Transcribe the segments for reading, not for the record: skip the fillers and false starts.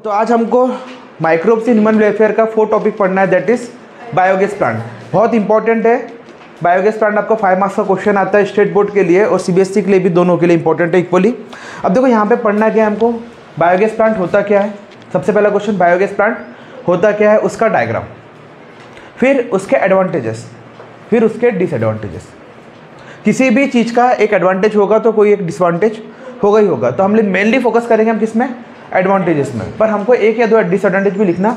तो आज हमको माइक्रोब्स इन ह्यूमन वेलफेयर का 4 टॉपिक पढ़ना है, दैट इज बायोगैस प्लांट। बहुत इंपॉर्टेंट है बायोगैस प्लांट। आपको 5 मार्क्स का क्वेश्चन आता है स्टेट बोर्ड के लिए और सीबीएसई के लिए भी, दोनों के लिए इंपॉर्टेंट है इक्वली। अब देखो यहाँ पे पढ़ना क्या है हमको, बायोगैस प्लांट होता क्या है। सबसे पहला क्वेश्चन, बायोगैस प्लांट होता क्या है, उसका डायग्राम, फिर उसके एडवांटेजेस, फिर उसके डिसएडवांटेजेस। किसी भी चीज़ का एक एडवांटेज होगा तो कोई एक डिसएडवांटेज होगा ही होगा। तो हम मेनली फोकस करेंगे हम किस में, एडवांटेजेस में, पर हमको एक या दो डिसएडवांटेज भी लिखना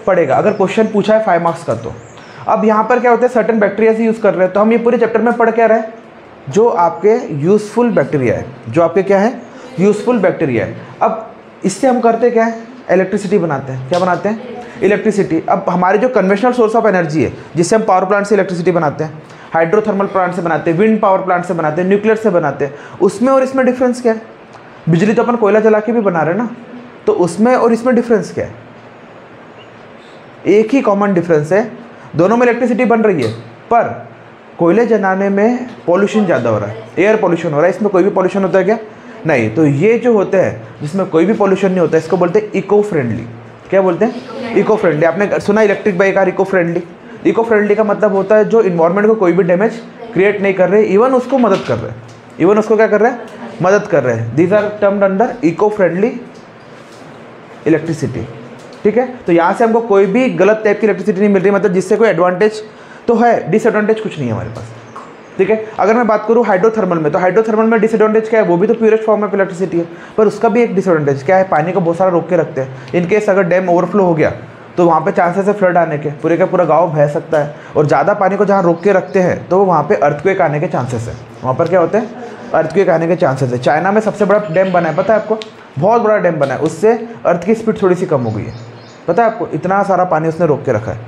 पड़ेगा अगर क्वेश्चन पूछा है 5 मार्क्स का। तो अब यहाँ पर क्या होता है, सर्टेन बैक्टीरिया से यूज़ कर रहे हैं। तो हम ये पूरे चैप्टर में पढ़ क्या रहे हैं, जो आपके यूज़फुल बैक्टीरिया है, जो आपके क्या है, यूज़फुल बैक्टीरिया है। अब इससे हम करते क्या है, इलेक्ट्रिसिटी बनाते हैं। क्या बनाते हैं, इलेक्ट्रिसिटी। अब हमारे जो कन्वेंशनल सोर्स ऑफ एनर्जी है, जिससे हम पावर प्लांट से इलेक्ट्रिसिटी बनाते हैं, हाइड्रोथर्मल प्लांट से बनाते हैं, विंड पावर प्लांट से बनाते हैं, न्यूक्लियर से बनाते हैं, उसमें और इसमें डिफरेंस क्या है। बिजली तो अपन कोयला जला के भी बना रहे हैं ना, तो उसमें और इसमें डिफरेंस क्या है, एक ही कॉमन डिफरेंस है, दोनों में इलेक्ट्रिसिटी बन रही है, पर कोयले जलाने में पॉल्यूशन ज़्यादा हो रहा है, एयर पॉल्यूशन हो रहा है, इसमें कोई भी पॉल्यूशन होता है क्या, नहीं। तो ये जो होते हैं जिसमें कोई भी पॉल्यूशन नहीं होता, इसको बोलते हैं इको फ्रेंडली। क्या बोलते हैं, इको फ्रेंडली। आपने सुना electric bike car eco friendly. Eco friendly का मतलब होता है जो इन्वायरमेंट को कोई भी डैमेज क्रिएट नहीं कर रहे, इवन उसको मदद कर रहे हैं, इवन उसको क्या कर रहे हैं, मदद कर रहे हैं। These are termed under eco friendly electricity. ठीक है, तो यहाँ से हमको कोई भी गलत टाइप की इलेक्ट्रिसिटी नहीं मिल रही, मतलब जिससे कोई एडवांटेज तो है, डिसएडवांटेज कुछ नहीं है हमारे पास। ठीक है, अगर मैं बात करूँ हाइड्रोथर्मल में, तो हाइड्रोथर्मल में डिसएडवांटेज क्या है, वो भी तो प्योरेस्ट फॉर्म ऑफ इलेक्ट्रिसिटी है, पर उसका भी एक डिसएडवांटेज क्या है, पानी को बहुत सारा रोक के रखते हैं। इनकेस अगर डैम ओवरफ्लो हो गया तो वहाँ पे चांसेस है फ्लड आने के, पूरे का पूरा गाँव बह सकता है। और ज़्यादा पानी को जहाँ रोक के रखते हैं तो वहाँ पे अर्थक्वेक आने के चांसेस है। वहाँ पर क्या होते हैं, अर्थक्वेक आने के चांसेस है। चाइना में सबसे बड़ा डैम बना है, पता है आपको, बहुत बड़ा डैम बना है, उससे अर्थ की स्पीड थोड़ी सी कम हो गई है, पता है आपको, इतना सारा पानी उसने रोक के रखा है।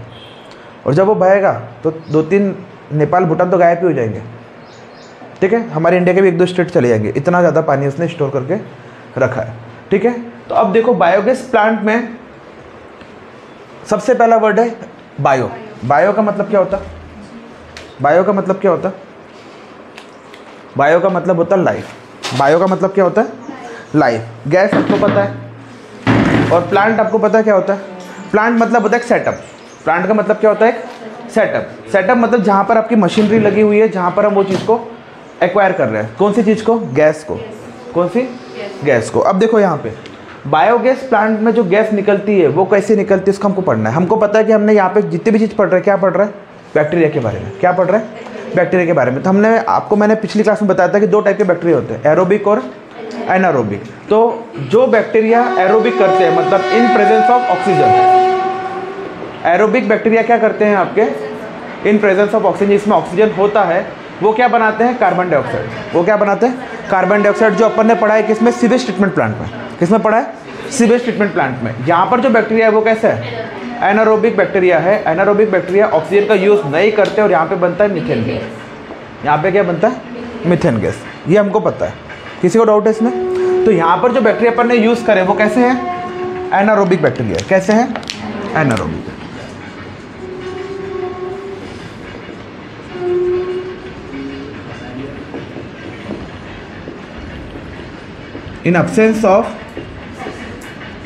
और जब वो बहेगा तो 2-3 नेपाल भूटान तो गायब ही हो जाएंगे। ठीक है, हमारे इंडिया के भी 1-2 स्टेट चले जाएंगे, इतना ज़्यादा पानी उसने स्टोर करके रखा है। ठीक है, तो अब देखो बायोगैस प्लांट में सबसे पहला वर्ड है बायो। बायो का मतलब क्या होता है, बायो का मतलब क्या होता है, बायो का मतलब होता है लाइफ। बायो का मतलब क्या होता है, लाइफ। गैस आपको पता है, और प्लांट आपको पता है क्या होता है। प्लांट मतलब होता है एक सेटअप। प्लांट का मतलब क्या होता है, एक सेटअप। सेटअप मतलब जहाँ पर आपकी मशीनरी लगी हुई है, जहाँ पर हम वो चीज़ को एक्वायर कर रहे हैं। कौन सी चीज़ को, गैस को। कौन सी, गैस को। अब देखो यहाँ पे बायोगैस प्लांट में जो गैस निकलती है वो कैसे निकलती है, उसको हमको पढ़ना है। हमको पता है कि हमने यहाँ पे जितनी भी चीज़ पढ़ रहे हैं, क्या पढ़ रहे हैं, बैक्टीरिया के बारे में। क्या पढ़ रहे हैं, बैक्टीरिया के बारे में। तो मैंने पिछली क्लास में बताया था कि 2 टाइप के बैक्टीरिया होते हैं, एरोबिक और एनारोबिक। तो जो बैक्टीरिया एरोबिक करते हैं, मतलब in presence of oxygen, aerobic bacteria क्या करते हैं आपके, इन प्रेजेंस ऑफ ऑक्सीजन, जिसमें ऑक्सीजन होता है, वो क्या बनाते हैं, कार्बन डाइऑक्साइड। वो क्या बनाते हैं, कार्बन डाइऑक्साइड, जो अपन ने पढ़ा है किसमें, सीवेज ट्रीटमेंट प्लांट में। किसमें पढ़ा है, सीवेज ट्रीटमेंट प्लांट में। यहाँ पर जो बैक्टीरिया है वो कैसा है, एनारोबिक बैक्टीरिया है। एनारोबिक बैक्टीरिया ऑक्सीजन का यूज़ नहीं करते और यहाँ पे बनता है मीथेन गैस। यहाँ पे क्या बनता है, मीथेन गैस। ये हमको पता है, किसी को डाउट है इसमें। तो यहाँ पर जो बैक्टीरिया अपन ने यूज़ करे वो कैसे हैं, एनारोबिक बैक्टीरिया। कैसे हैं, एनारोबिक। इन एब्सेंस ऑफ,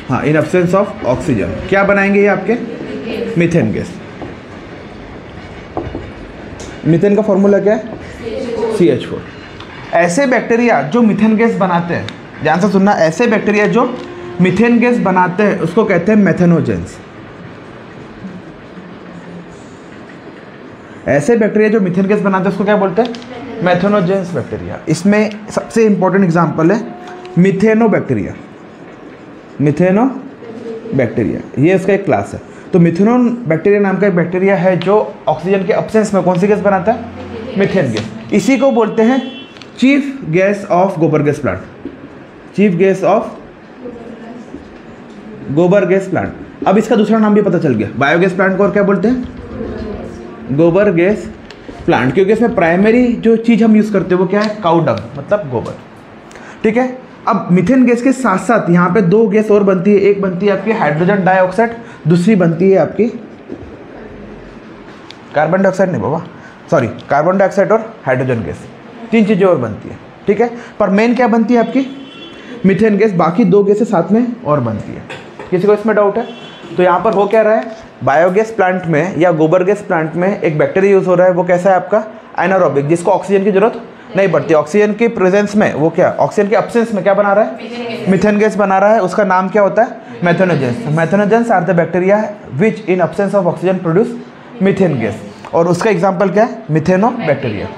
हाँ, इन एब्सेंस ऑफ ऑक्सीजन क्या बनाएंगे ये आपके, मीथेन गैस। मीथेन का फॉर्मूला क्या है, CH4। ऐसे बैक्टीरिया जो मीथेन गैस बनाते हैं, ध्यान से सुनना, ऐसे बैक्टीरिया जो मीथेन गैस बनाते हैं उसको कहते हैं मेथेनोजेंस। ऐसे बैक्टीरिया जो मीथेन गैस बनाते हैं उसको क्या बोलते हैं, मेथेनोजेंस बैक्टीरिया। इसमें सबसे इंपॉर्टेंट एग्जांपल है मिथेनोबैक्टीरिया। मिथेनोबैक्टीरिया ये इसका एक क्लास है। तो मिथेनोबैक्टीरिया नाम का एक बैक्टीरिया है जो ऑक्सीजन के एब्सेंस में कौन सी गैस बनाता है, मीथेन गैस। इसी को बोलते हैं चीफ गैस ऑफ गोबर gas plant. Chief gas off गोबर गैस प्लांट। अब इसका दूसरा नाम भी पता चल गया, बायोगैस प्लांट को और क्या बोलते हैं, गोबर गैस प्लांट, क्योंकि इसमें प्राइमरी जो चीज़ हम यूज़ करते हैं वो क्या है, काऊ डंग, मतलब गोबर। ठीक है, अब मीथेन गैस के साथ साथ यहाँ पे 2 गैस और बनती है। एक बनती है आपकी हाइड्रोजन डाइऑक्साइड, दूसरी बनती है आपकी कार्बन डाइऑक्साइड, नहीं बाबा सॉरी, कार्बन डाइऑक्साइड और हाइड्रोजन गैस, 3 चीज़ें और बनती है। ठीक है, पर मेन क्या बनती है आपकी, मीथेन गैस। बाकी 2 गैसें साथ में और बनती है। किसी को इसमें डाउट है? तो यहाँ पर हो क्या रहा है, बायोगैस प्लांट में या गोबर गैस प्लांट में एक बैक्टीरिया यूज़ हो रहा है, वो कैसा है आपका एनारोबिक, जिसको ऑक्सीजन की जरूरत नहीं पड़ती। ऑक्सीजन की प्रेजेंस में वो क्या, ऑक्सीजन के एब्सेंस में क्या बना रहा है, मीथेन गैस बना रहा है। उसका नाम क्या होता है, methanogens. Methanogens are the bacteria which in absence of oxygen produce methane gas, और उसका एग्जाम्पल क्या है, मिथेनो बैक्टीरिया।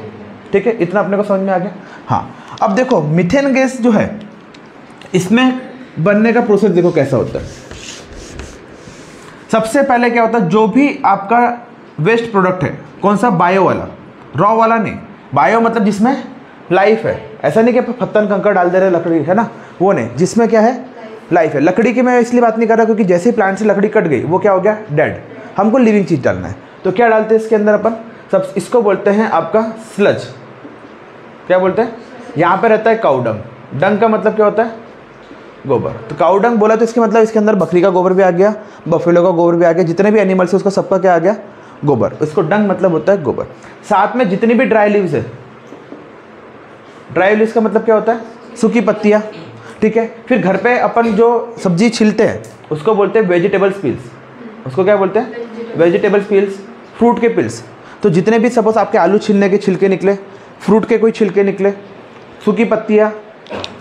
ठीक है, इतना अपने को समझ में आ गया। हाँ, अब देखो मीथेन गैस जो है इसमें बनने का प्रोसेस देखो कैसा होता है। सबसे पहले क्या होता है, जो भी आपका वेस्ट प्रोडक्ट है, कौन सा, बायो वाला, रॉ वाला नहीं। बायो मतलब जिसमें लाइफ है, ऐसा नहीं कि पत्थर कंकड़ डाल दे रहे लकड़ी, है ना, वो नहीं, जिसमें क्या है, लाइफ है। लकड़ी की मैं इसलिए बात नहीं कर रहा क्योंकि जैसे ही प्लांट से लकड़ी कट गई वो क्या हो गया, डेड। हमको लिविंग चीज़ डालना है, तो क्या डालते हैं इसके अंदर अपन, सब इसको बोलते हैं आपका स्लज। क्या बोलते हैं, यहाँ पे रहता है काउडंग। डंग का मतलब क्या होता है, गोबर। तो काउडंग बोला तो इसके मतलब इसके अंदर बकरी का गोबर भी आ गया, बफेलो का गोबर भी आ गया, जितने भी एनिमल्स है उसका सबका क्या आ गया, गोबर। इसको डंग मतलब होता है गोबर। साथ में जितनी भी ड्राई लीव्स है, ड्राई लीव्स का मतलब क्या होता है, सूखी पत्तियाँ। ठीक है, फिर घर पे अपन जो सब्जी छिलते हैं उसको बोलते हैं वेजिटेबल्स पील्स। उसको क्या बोलते हैं, वेजिटेबल्स पील्स। फ्रूट के पिल्स, तो जितने भी सपोज आपके आलू छिलने के छिलके निकले, फ्रूट के कोई छिलके निकले, सूखी पत्तियाँ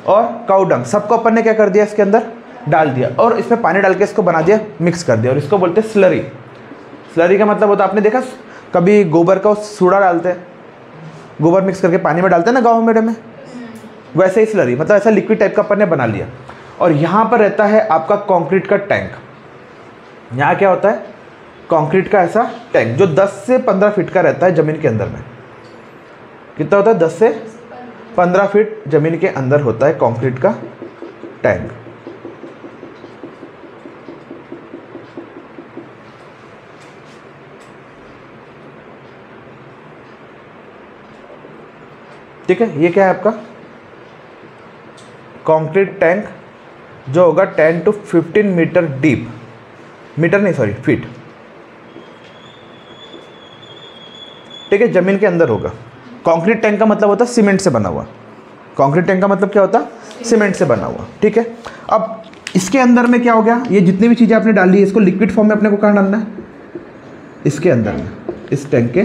और काउडंग, सबको अपन ने क्या कर दिया, इसके अंदर डाल दिया और इसमें पानी डाल के इसको बना दिया, मिक्स कर दिया, और इसको बोलते हैं स्लरी। स्लरी का मतलब होता है, आपने देखा कभी गोबर का सूढ़ा डालते हैं, गोबर मिक्स करके पानी में डालते हैं ना गाँव मेरे में, वैसे ही स्लरी, मतलब ऐसा लिक्विड टाइप का अपन ने बना लिया। और यहाँ पर रहता है आपका कंक्रीट का टैंक। यहाँ क्या होता है, कंक्रीट का ऐसा टैंक जो 10 से 15 फीट का रहता है ज़मीन के अंदर में। कितना होता है, 10 से 15 फीट ज़मीन के अंदर होता है कंक्रीट का टैंक। ठीक है, ये क्या है आपका कंक्रीट टैंक, जो होगा 10 to 15 मीटर डीप, मीटर नहीं सॉरी फीट। ठीक है, जमीन के अंदर होगा। कंक्रीट टैंक का मतलब होता है सीमेंट से बना हुआ। कंक्रीट टैंक का मतलब क्या होता है, सीमेंट से बना हुआ। ठीक है, अब इसके अंदर में क्या हो गया, ये जितनी भी चीज़ें आपने डाली है इसको लिक्विड फॉर्म में अपने को कहाँ डालना है, इसके अंदर में, इस टैंक के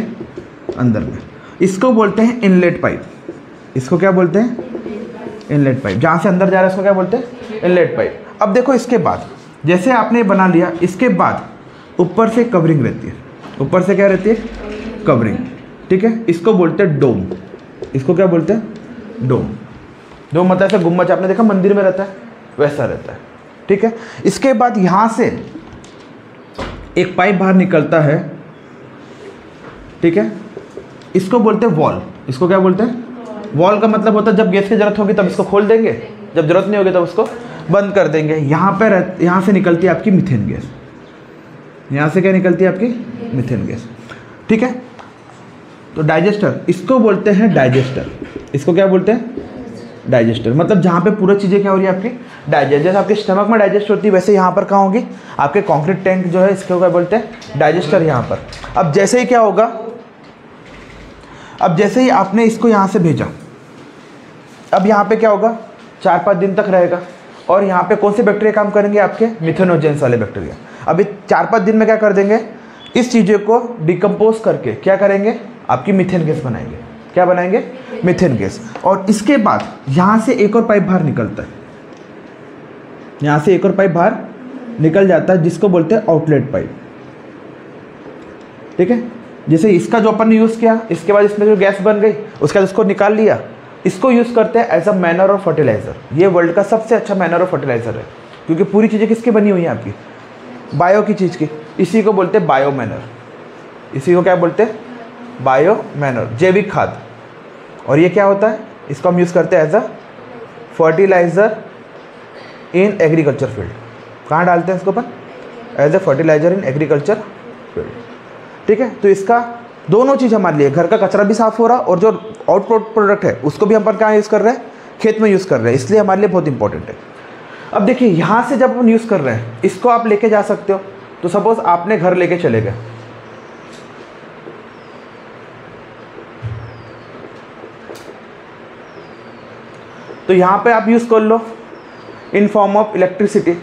अंदर में। इसको बोलते हैं इनलेट पाइप। इसको क्या बोलते हैं, इनलेट पाइप। जहाँ से अंदर जा रहा है इसको क्या बोलते हैं, इनलेट पाइप। अब देखो इसके बाद जैसे आपने बना लिया, इसके बाद ऊपर से कवरिंग रहती है। ऊपर से क्या रहती है, कवरिंग। ठीक है, इसको बोलते हैं डोम। इसको क्या बोलते हैं, डोम। डोम मतलब ऐसा गुम्बज, आपने देखा मंदिर में रहता है, वैसा रहता है। ठीक है, इसके बाद यहाँ से एक पाइप बाहर निकलता है। ठीक है, इसको बोलते हैं वॉल। इसको क्या बोलते हैं, वॉल का मतलब होता है जब गैस की जरूरत होगी तब इसको खोल देंगे, जब जरूरत नहीं होगी तब उसको बंद कर देंगे। यहाँ से निकलती है आपकी मीथेन गैस। यहाँ से क्या निकलती है आपकी, मीथेन गैस। ठीक है, तो डाइजेस्टर, इसको बोलते हैं डाइजेस्टर। इसको क्या बोलते हैं, डाइजेस्टर। मतलब जहाँ पे पूरी चीज़ें क्या हो रही है आपकी, डाइजेस्ट। जैसे आपके स्टमक में डाइजेस्ट होती है वैसे यहाँ पर कहाँ होगी, आपके कंक्रीट टैंक जो है इसको क्या बोलते हैं, डाइजेस्टर। यहाँ पर अब जैसे ही क्या होगा, अब जैसे ही आपने इसको यहाँ से भेजा, अब यहाँ पे क्या होगा, 4-5 दिन तक रहेगा। और यहाँ पे कौन से बैक्टीरिया काम करेंगे, आपके मिथेनोजेंस वाले बैक्टीरिया। अभी 4-5 दिन में क्या कर देंगे, इस चीज़ों को डिकम्पोज करके क्या करेंगे, आपकी मीथेन गैस बनाएंगे। क्या बनाएंगे, मीथेन गैस। और इसके बाद यहाँ से एक और पाइप बाहर निकलता है, यहाँ से एक और पाइप बाहर निकल जाता है जिसको बोलते हैं आउटलेट पाइप। ठीक है, जैसे इसका जो अपन ने यूज़ किया, इसके बाद इसमें जो गैस बन गई, उसके बाद इसको निकाल लिया। इसको यूज़ करते हैं एज अ मैनर और फर्टिलाइज़र। ये वर्ल्ड का सबसे अच्छा मैनर और फर्टिलाइज़र है, क्योंकि पूरी चीज़ें किसकी बनी हुई हैं, आपकी बायो की चीज़ की। इसी को बोलते हैं बायो मैनर। इसी को क्या बोलते हैं, बायो मैनर, जैविक खाद। और ये क्या होता है, इसको हम यूज़ करते हैं as a fertilizer in agriculture field. कहाँ डालते हैं इसको अपन, as a fertilizer in agriculture field. ठीक है, तो इसका दोनों चीज़ हमारे लिए, घर का कचरा भी साफ़ हो रहा और जो आउटपुट प्रोडक्ट है उसको भी हम अपन कहाँ यूज़ कर रहे हैं, खेत में यूज़ कर रहे हैं, इसलिए हमारे लिए बहुत इंपॉर्टेंट है। अब देखिए यहाँ से जब हम यूज़ कर रहे हैं, इसको आप लेके जा सकते हो। तो सपोज आपने घर लेके चले गए, तो यहाँ पे आप यूज़ कर लो in form of electricity.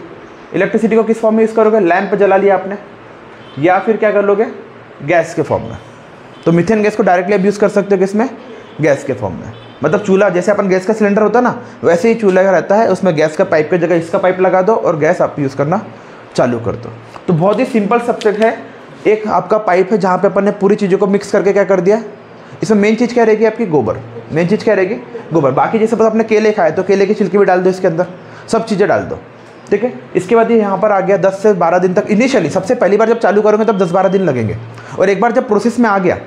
Electricity को किस फॉर्म में यूज़ करोगे, लैंप पे जला लिया आपने, या फिर क्या कर लोगे, गैस के फॉर्म में। तो मीथेन गैस को डायरेक्टली आप यूज़ कर सकते हो किसमें, गैस के फॉर्म में। मतलब चूल्हा जैसे अपन गैस का सिलेंडर होता है ना, वैसे ही चूल्हा का रहता है, उसमें गैस का पाइप की जगह इसका पाइप लगा दो और गैस आप यूज़ करना चालू कर दो। तो बहुत ही सिंपल सब्जेक्ट है। एक आपका पाइप है जहाँ पे अपन ने पूरी चीज़ों को मिक्स करके क्या कर दिया, इसमें मेन चीज़ क्या रहेगी आपकी, गोबर। मेन चीज़ क्या रहेगी, गोबर। बाकी जैसे बस आपने केले खाए तो केले की छिलके भी डाल दो इसके अंदर, सब चीज़ें डाल दो, ठीक है। इसके बाद ये यहाँ पर आ गया 10 से 12 दिन तक। इनिशियली सबसे पहली बार जब चालू करोगे तब 10-12 दिन लगेंगे, और एक बार जब प्रोसेस में आ गया,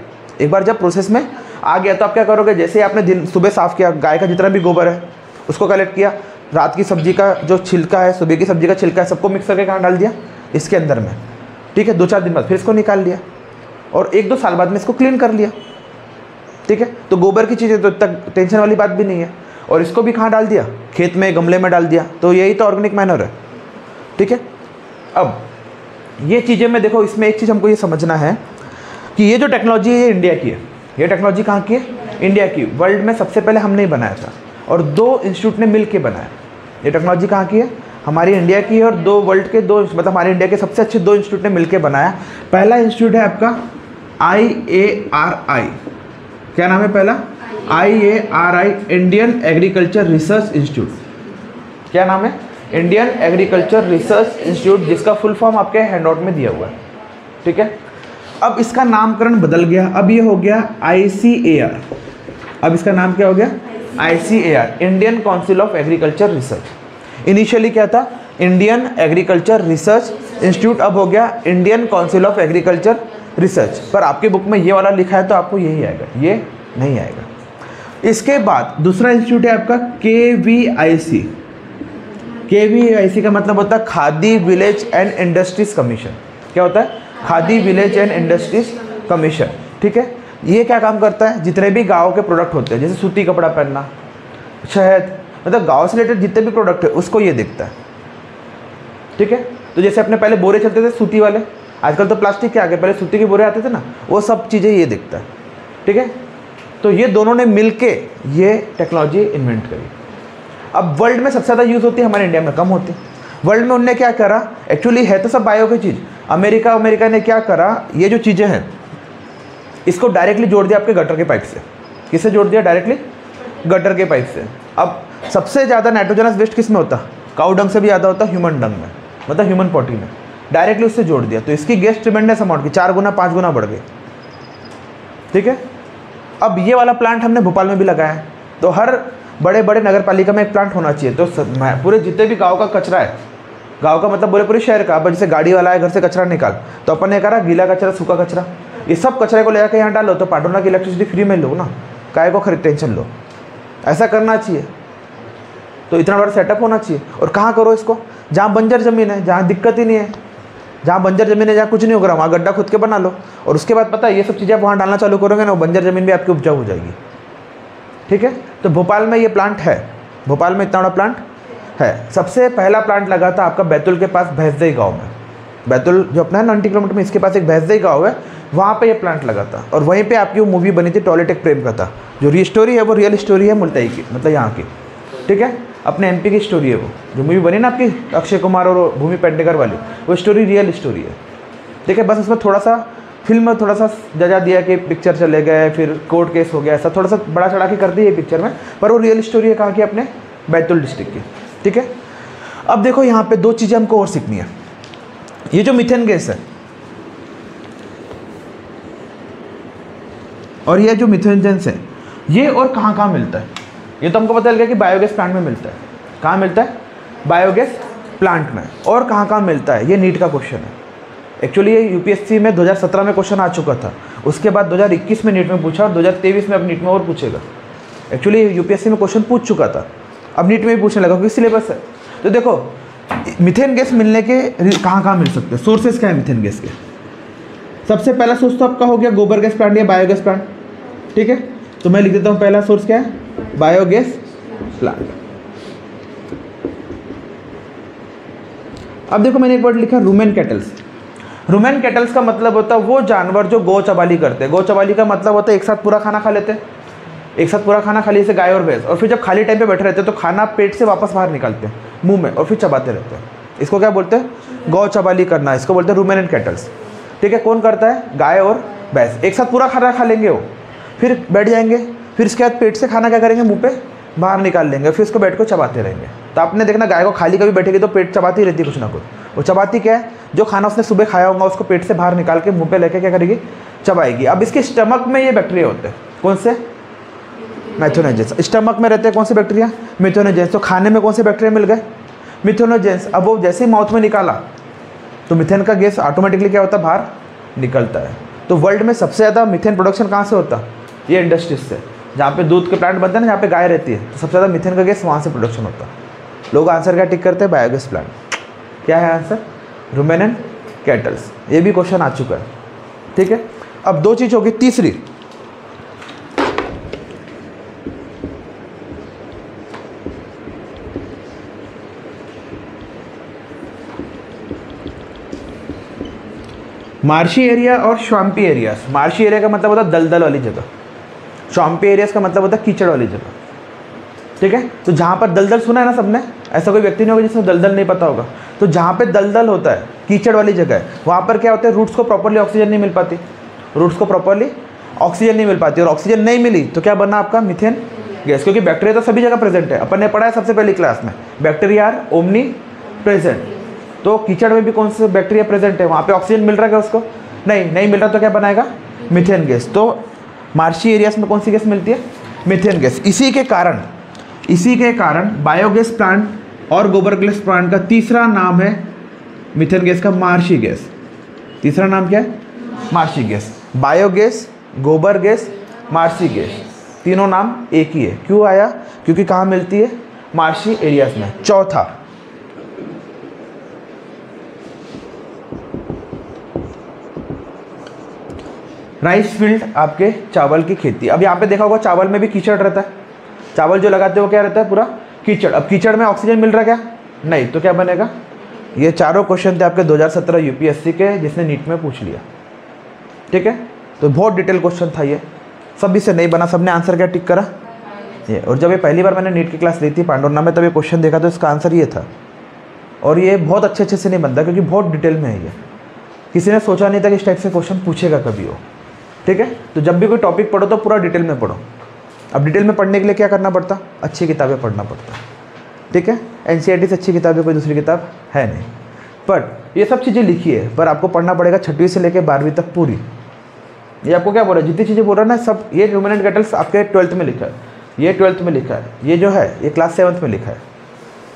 तो आप क्या करोगे, जैसे आपने दिन सुबह साफ़ किया, गाय का जितना भी गोबर है उसको कलेक्ट किया, रात की सब्जी का जो छिलका है, सुबह की सब्जी का छिलका है, सबको मिक्स करके कहाँ डाल दिया, इसके अंदर में, ठीक है। 2-4 दिन बाद फिर इसको निकाल लिया, और 1-2 साल बाद में इसको क्लीन कर लिया, ठीक है। तो गोबर की चीज़ें तो तक टेंशन वाली बात भी नहीं है। और इसको भी कहाँ डाल दिया, खेत में, गमले में डाल दिया, तो यही तो ऑर्गेनिक मैनर है, ठीक है। अब ये चीज़ें में देखो, इसमें एक चीज़ हमको ये समझना है कि ये जो टेक्नोलॉजी है ये इंडिया की है। ये टेक्नोलॉजी कहाँ की है, इंडिया की। वर्ल्ड में सबसे पहले हमने ही बनाया था, और 2 इंस्टीट्यूट ने मिल के बनाया। ये टेक्नोलॉजी कहाँ की है, हमारी इंडिया की है, और 2 वर्ल्ड के 2 मतलब हमारे इंडिया के सबसे अच्छे 2 इंस्टीट्यूट ने मिलकर बनाया। पहला इंस्टीट्यूट है आपका IARI, क्या नाम है पहला, IARI, Indian agriculture research institute. क्या नाम है, इंडियन एग्रीकल्चर रिसर्च इंस्टीट्यूट, जिसका फुल फॉर्म आपके हैंडआउट में दिया हुआ है, ठीक है। अब इसका नामकरण बदल गया, अब ये हो गया ICAR। अब इसका नाम क्या हो गया, ICAR, Indian council of agriculture research. Initially क्या था, इंडियन एग्रीकल्चर रिसर्च इंस्टीट्यूट, अब हो गया Indian council of agriculture research. पर आपके बुक में ये वाला लिखा है तो आपको यही आएगा, ये नहीं आएगा। इसके बाद दूसरा इंस्टीट्यूट है आपका KVIC। KVIC का मतलब होता है khadi village and industries commission. क्या होता है, khadi village and industries commission, ठीक है। ये क्या काम करता है, जितने भी गाँव के प्रोडक्ट होते हैं, जैसे सूती कपड़ा पहनना, शहद, मतलब गाँव से रिलेटेड जितने भी प्रोडक्ट है उसको ये देखता है, ठीक है। तो जैसे अपने पहले बोरे चलते थे सूती वाले, आजकल तो प्लास्टिक के आगे, पहले सूती के बोरे आते थे ना, वो सब चीज़ें ये देखता है, ठीक है। तो ये दोनों ने मिलके ये टेक्नोलॉजी इन्वेंट करी। अब वर्ल्ड में सबसे ज़्यादा यूज़ होती है, हमारे इंडिया में कम होती है। वर्ल्ड में उनने क्या करा, एक्चुअली है तो सब बायो की चीज़। अमेरिका ने क्या करा, ये जो चीज़ें हैं इसको डायरेक्टली जोड़ दिया आपके गटर के पाइप से। किससे जोड़ दिया, डायरेक्टली गटर के पाइप से। अब सबसे ज़्यादा नाइट्रोजनस वेस्ट किस में होता, काऊ डंग से भी ज़्यादा होता ह्यूमन डंग में, मतलब ह्यूमन पॉटी में। डायरेक्टली उससे जोड़ दिया तो इसकी गैस ट्रिमेंडस अमाउंट की 4 गुना 5 गुना बढ़ गई, ठीक है। अब ये वाला प्लांट हमने भोपाल में भी लगाया है, तो हर बड़े बड़े नगर पालिका में एक प्लांट होना चाहिए। तो पूरे जितने भी गांव का कचरा है, गांव का मतलब पूरे शहर का, अब जैसे गाड़ी वाला है घर से कचरा निकाल, तो अपन ने करा गीला कचरा, सूखा कचरा, ये सब कचरे को ले जाकर यहाँ डालो, तो पाटोना की इलेक्ट्रिसिटी फ्री में लो ना, काय को खरीद टेंशन लो, ऐसा करना चाहिए। तो इतना बड़ा सेटअप होना चाहिए। और कहाँ करो इसको, जहाँ बंजर ज़मीन है, जहाँ दिक्कत ही नहीं है, जहाँ बंजर ज़मीन है, जहाँ कुछ नहीं होगा, वहाँ गड्ढा खुद के बना लो। और उसके बाद पता है ये सब चीज़ें आप वहाँ डालना चालू करोगे ना, वो बंजर ज़मीन भी आपकी उपजाऊ हो जाएगी, ठीक है। तो भोपाल में ये प्लांट है, भोपाल में इतना बड़ा प्लांट है। सबसे पहला प्लांट लगा था आपका बैतूल के पास भैंसदेही गाँव में। बैतूल जो अपना है 90 किलोमीटर में, इसके पास एक भैंसदेही गाँव है, वहाँ पे ये प्लांट लगा था। और वहीं पे आपकी वो मूवी बनी थी टॉयलेट एक प्रेम कथा, जो रियल स्टोरी है वो रियल स्टोरी है मुल्ताई की, मतलब यहाँ की, ठीक है, अपने MP की स्टोरी है वो। जो मूवी बनी ना आपकी अक्षय कुमार और भूमि पेडनेकर वाली, वो स्टोरी रियल स्टोरी है, ठीक है। बस उसमें थोड़ा सा फिल्म में थोड़ा सा जजा दिया कि पिक्चर चले गए, फिर कोर्ट केस हो गया, ऐसा थोड़ा सा बड़ा चढ़ा के कर दी है पिक्चर में, पर वो रियल स्टोरी है कहाँ की, अपने बैतूल डिस्ट्रिक्ट की, ठीक है। अब देखो यहाँ पे 2 चीज़ें हमको और सीखनी है। ये जो मीथेन गैस है और ये जो मीथेन गैस है, ये और कहाँ मिलता है, ये तो हमको पता लग गया कि बायोगैस प्लांट में मिलता है। कहाँ मिलता है, बायोगैस प्लांट में। और कहाँ मिलता है, ये नीट का क्वेश्चन है। एक्चुअली ये UPSC में 2017 में क्वेश्चन आ चुका था, उसके बाद 2021 में नीट में पूछा, और 2023 में अब नीट में और पूछेगा। एक्चुअली UPSC में क्वेश्चन पूछ चुका था, अब नीट में भी पूछने लगा क्योंकि सिलेबस है। तो देखो मीथेन गैस मिलने के कहाँ मिल सकते हैं, सोर्सेज क्या है मीथेन गैस के। सबसे पहला सोर्स तो आपका हो गया गोबर गैस प्लांट या बायोगैस प्लांट, ठीक है। तो मैं लिख देता हूँ पहला सोर्स क्या है, बायोगैस प्लांट। अब देखो मैंने एक वर्ड लिखा रूमेन कैटल्स। रूमेन कैटल्स का मतलब होता है वो जानवर जो गौ चबाली करते हैं। गौ चबाली का मतलब होता है एक साथ पूरा खाना खा लेते हैं, एक साथ पूरा खाना खा लिए, जैसे गाय और भैंस, और फिर जब खाली टाइम पे बैठे रहते हैं तो खाना पेट से वापस बाहर निकालते हैं मुंह में, और फिर चबाते रहते हैं, इसको क्या बोलते हैं? गौ चबाली करना, इसको बोलते हैं रूमेनेंट कैटल्स। ठीक है, कौन करता है? गाय और भैंस एक साथ पूरा खाना खा लेंगे, वो फिर बैठ जाएंगे, फिर इसके बाद पेट से खाना क्या करेंगे? मुंह पे बाहर निकाल लेंगे, फिर उसको बैठ कर चबाते रहेंगे। तो आपने देखना गाय को खाली कभी बैठेगी तो पेट चबाती रहती है कुछ ना कुछ। वो चबाती क्या है? जो खाना उसने सुबह खाया होगा उसको पेट से बाहर निकाल के मुंह पे लेके क्या करेगी? चबाएगी। अब इसके स्टमक में ये बैक्टीरिया होते हैं, कौन से? मेथोनोजेंस। स्टमक में रहते हैं कौन से बैक्टीरिया? मेथोनोजेंस। तो खाने में कौन से बैक्टीरिया मिल गए? मेथोनोजेंस। अब वो जैसे ही माउथ में निकाला तो मीथेन का गैस ऑटोमेटिकली क्या होता है? बाहर निकलता है। तो वर्ल्ड में सबसे ज़्यादा मीथेन प्रोडक्शन कहाँ से होता है? ये इंडस्ट्रीज से, जहाँ पे दूध के प्लांट बनते हैं ना, जहाँ पे गाय रहती है, तो सबसे ज़्यादा मीथेन का गैस वहाँ से प्रोडक्शन होता है। लोग आंसर क्या टिक करते हैं? Biogas plant. क्या है आंसर? रूमेनेंट कैटल्स। ये भी क्वेश्चन आ चुका है। ठीक है, अब 2 चीज़ होगी। तीसरी, मार्शी एरिया और स्वाम्पी एरियाज। मार्शी एरिया का मतलब होता है दलदल वाली जगह, स्वाम्पी एरियाज का मतलब होता है कीचड़ वाली जगह। ठीक है, तो जहाँ पर दलदल सुना है ना सबने, ऐसा कोई व्यक्ति नहीं होगा जिसको दलदल नहीं पता होगा। तो जहाँ पे दलदल होता है, कीचड़ वाली जगह है, वहाँ पर क्या होता है? रूट्स को प्रॉपर्ली ऑक्सीजन नहीं मिल पाती, रूट्स को प्रॉपर्ली ऑक्सीजन नहीं मिल पाती, और ऑक्सीजन नहीं मिली तो क्या बना आपका? Methane gas. क्योंकि बैक्टीरिया तो सभी जगह प्रेजेंट है, अपन ने पढ़ा है सबसे पहली क्लास में, बैक्टीरिया आर ओमनी प्रेजेंट। तो कीचड़ में भी कौन से बैक्टीरिया प्रेजेंट है? वहाँ पे ऑक्सीजन मिल रहा है क्या उसको? नहीं मिल रहा, तो क्या बनाएगा? Methane gas. तो मार्शी एरियाज में कौन सी गैस मिलती है? Methane gas. इसी के कारण बायोगैस प्लांट और गोबर गैस प्लांट का तीसरा नाम है मीथेन गैस का मार्शी गैस। तीसरा नाम क्या है? Marshy gas. बायोगैस, गोबर गैस, मार्शी गैस, तीनों नाम एक ही है। क्यों आया? क्योंकि कहाँ मिलती है? मार्शी एरियाज में। चौथा, राइस फील्ड, आपके चावल की खेती। अब यहाँ पे देखा होगा चावल में भी कीचड़ रहता है, चावल जो लगाते हो क्या रहता है? पूरा कीचड़। अब कीचड़ में ऑक्सीजन मिल रहा है क्या? नहीं, तो क्या बनेगा? ये चारों क्वेश्चन थे आपके 2017 यूपीएससी के, जिसने नीट में पूछ लिया। ठीक है, तो बहुत डिटेल क्वेश्चन था ये, सभी से नहीं बना, सबने आंसर क्या टिक करा? ये। और जब ये पहली बार मैंने नीट की क्लास ली थी पांडुरना में, तब ये क्वेश्चन देखा तो इसका आंसर ये था। और ये बहुत अच्छे से नहीं बनता क्योंकि बहुत डिटेल में है ये, किसी ने सोचा नहीं था कि इस टाइप से क्वेश्चन पूछेगा कभी हो। ठीक है, तो जब भी कोई टॉपिक पढ़ो तो पूरा डिटेल में पढ़ो। अब डिटेल में पढ़ने के लिए क्या करना पड़ता? अच्छी किताबें पढ़ना पड़ता। ठीक है, एनसीईआरटी से अच्छी किताबें कोई दूसरी किताब है नहीं। बट ये सब चीज़ें लिखी है, पर आपको पढ़ना पड़ेगा 6वीं से लेकर 12वीं तक पूरी। ये आपको क्या बोल रहा है? जितनी चीज़ें बोल रहा है ना सब, ये रूमेनेंट कैटल्स आपके 12th में लिखा है, ये 12th में लिखा है, ये जो है ये क्लास 7th में लिखा है,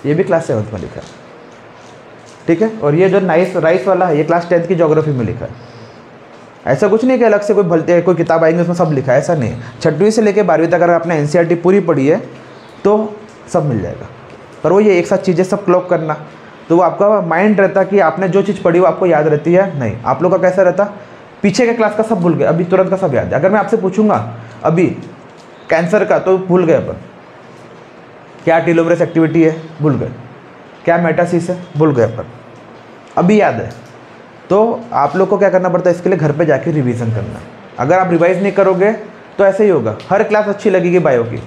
ये भी क्लास 7th में लिखा है। ठीक है, और ये जो राइस वाला है ये क्लास 10th की ज्योग्राफी में लिखा है। ऐसा कुछ नहीं कि अलग से कोई भलते कोई किताब आएंगे उसमें सब लिखा है, ऐसा नहीं। 6वीं से लेकर 12वीं तक अगर आपने एनसीईआरटी पूरी पढ़ी है तो सब मिल जाएगा। पर वो ये एक साथ चीज़ें सब क्लॉक करना, तो वो आपका माइंड रहता कि आपने जो चीज़ पढ़ी वो आपको याद रहती है। नहीं, आप लोग का कैसा रहता? पीछे के क्लास का सब भूल गए, अभी तुरंत का सब याद है। अगर मैं आपसे पूछूंगा अभी कैंसर का, तो भूल गए अपन। क्या टेलोमरेस एक्टिविटी है? भूल गए। क्या मेटासिस है? भूल गए अपन। अभी याद है। तो आप लोग को क्या करना पड़ता है? इसके लिए घर पे जाके रिवीजन करना। अगर आप रिवाइज नहीं करोगे तो ऐसे ही होगा, हर क्लास अच्छी लगेगी बायो की।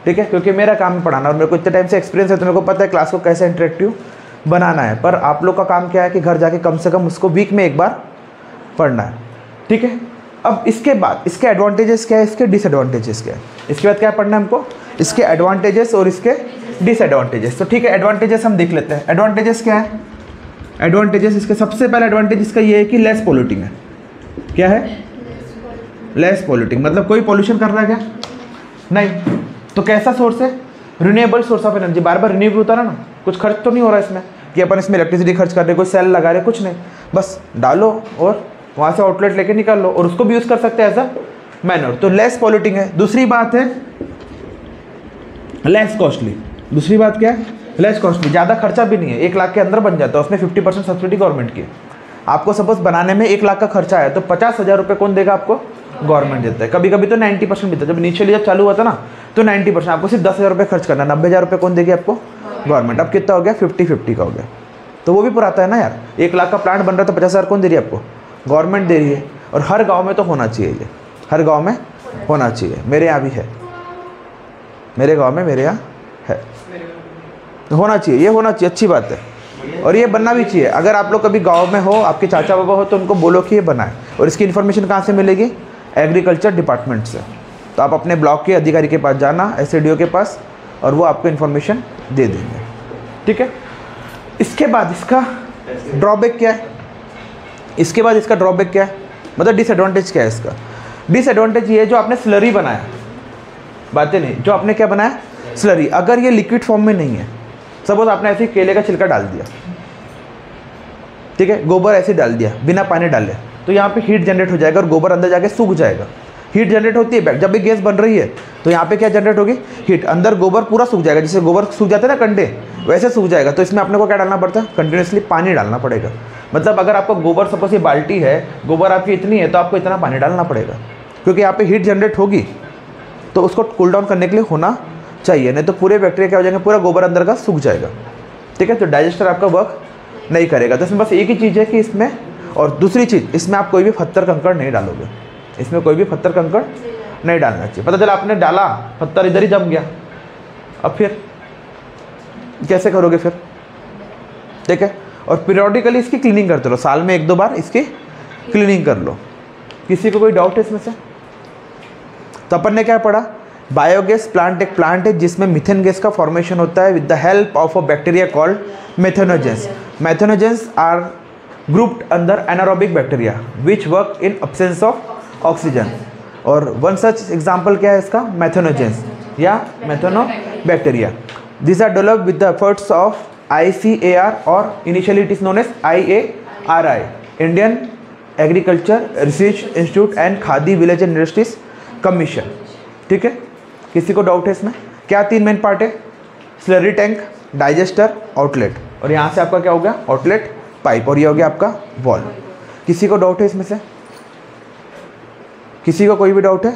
ठीक है, क्योंकि मेरा काम है पढ़ाना और मेरे को इतने टाइम से एक्सपीरियंस है, तो मेरे को पता है क्लास को कैसे इंटरेक्टिव बनाना है। पर आप लोग का काम क्या है कि घर जाके कम से कम उसको वीक में एक बार पढ़ना है। ठीक है, अब इसके बाद इसके एडवांटेजेस क्या है, इसके डिसएडवांटेजेस क्या है, इसके बाद क्या पढ़ना है हमको? इसके एडवांटेजेस और इसके डिसएडवांटेजेस। तो ठीक है, एडवांटेजेस हम देख लेते हैं। एडवांटेजेस क्या है? एडवांटेजेस इसके सबसे पहला एडवांटेज इसका ये है कि लेस पोल्यूटिंग है। क्या है? लेस पोल्यूटिंग, मतलब कोई पोल्यूशन कर रहा है क्या? नहीं। तो कैसा सोर्स है? Renewable source of energy. Bar bar renew होता ना, कुछ खर्च तो नहीं हो रहा इसमें कि अपन इसमें इलेक्ट्रिसिटी खर्च कर रहे, कोई सेल लगा रहे, कुछ नहीं, बस डालो और वहाँ से आउटलेट लेके निकाल लो और उसको भी यूज़ कर सकते हैं एज अ मैन्योर। तो लेस पोल्यूटिंग है। दूसरी बात है लेस कॉस्टली। दूसरी बात क्या है? लेस कॉस्टली, ज़्यादा खर्चा भी नहीं है, 1 लाख के अंदर बन जाता है। उसमें 50% सब्सिडी गवर्नमेंट की। आपको सपोज बनाने में 1 लाख का खर्चा है तो 50,000 रुपये कौन देगा आपको? गवर्नमेंट देता है। कभी कभी तो 90% देता है। जब इनिशियली जब चालू हुआ था ना तो 90%, आपको सिर्फ 10,000 रुपये खर्च करना, 90,000 रुपये कौन देगी आपको? गवर्नमेंट। अब कितना हो गया? 50-50 का हो गया। तो वो भी पुराता है ना यार, 1 लाख का प्लांट बन रहा है तो 50,000 कौन दे रही है आपको? गवर्नमेंट दे रही है। और हर गाँव में तो होना चाहिए ये, हर गाँव में होना चाहिए। मेरे यहाँ भी है, मेरे गाँव में, मेरे यहाँ है, होना चाहिए, ये होना चाहिए, अच्छी बात है। और ये बनना भी चाहिए। अगर आप लोग कभी गांव में हो, आपके चाचा बाबा हो, तो उनको बोलो कि ये बनाए। और इसकी इन्फॉर्मेशन कहाँ से मिलेगी? एग्रीकल्चर डिपार्टमेंट से। तो आप अपने ब्लॉक के अधिकारी के पास जाना, SADO के पास, और वो आपको इन्फॉर्मेशन दे देंगे, ठीक है। इसके बाद इसका ड्रॉबैक क्या है? इसके बाद इसका ड्रॉबैक क्या है, मतलब डिसएडवांटेज क्या है इसका? डिसएडवांटेज ये है, जो आपने स्लरी बनाया, बातें नहीं, जो आपने क्या बनाया? स्लरी। अगर ये लिक्विड फॉर्म में नहीं है, सपोज आपने ऐसे केले का छिलका डाल दिया, ठीक है, गोबर ऐसे डाल दिया बिना पानी डाले, तो यहाँ पे हीट जनरेट हो जाएगा और गोबर अंदर जाके सूख जाएगा। हीट जनरेट होती है, जब भी गैस बन रही है तो यहाँ पे क्या जनरेट होगी? हीट। अंदर गोबर पूरा सूख जाएगा, जैसे गोबर सूख जाते हैं ना कंडे, वैसे सूख जाएगा। तो इसमें अपने को क्या डालना पड़ता है? कंटिन्यूसली पानी डालना पड़ेगा। मतलब अगर आपका गोबर, सपोज ये बाल्टी है, गोबर आपकी इतनी है, तो आपको इतना पानी डालना पड़ेगा, क्योंकि यहाँ पे हीट जनरेट होगी, तो उसको कूल डाउन करने के लिए होना चाहिए, नहीं तो पूरे बैक्टीरिया क्या हो जाएंगे? पूरा गोबर अंदर का सूख जाएगा, ठीक है। तो डाइजेस्टर आपका वर्क नहीं करेगा। तो इसमें बस एक ही चीज़ है कि इसमें, और दूसरी चीज़, इसमें आप कोई भी पत्थर कंकड़ नहीं डालोगे, इसमें कोई भी पत्थर कंकड़ नहीं डालना चाहिए। पता चला आपने डाला, पत्थर इधर ही जम गया, अब फिर कैसे करोगे फिर, ठीक है। और पीरियोडिकली इसकी क्लीनिंग करते रहो, साल में 1-2 बार इसकी क्लीनिंग कर लो। किसी को कोई डाउट है इसमें से? तो अपन ने क्या पढ़ा? बायोगैस प्लांट एक प्लांट है जिसमें मीथेन गैस का फॉर्मेशन होता है with the help of a bacteria called methanogens. Methanogens are grouped under anaerobic bacteria which work in absence of oxygen। और वन सच एग्जाम्पल क्या है इसका? मेथेनोजेंस या मेथेनोबैक्टीरिया। These are developed with the efforts of ICAR, और initially it is known as IARI, Indian Agriculture Research Institute and khadi village and industries commission, ठीक है। किसी को डाउट है इसमें? क्या 3 मेन पार्ट है? स्लरी टैंक, डाइजेस्टर, आउटलेट, और यहाँ से आपका क्या हो गया? आउटलेट पाइप, और ये हो गया आपका वॉल्व। किसी को डाउट है इसमें से? किसी को कोई भी डाउट है?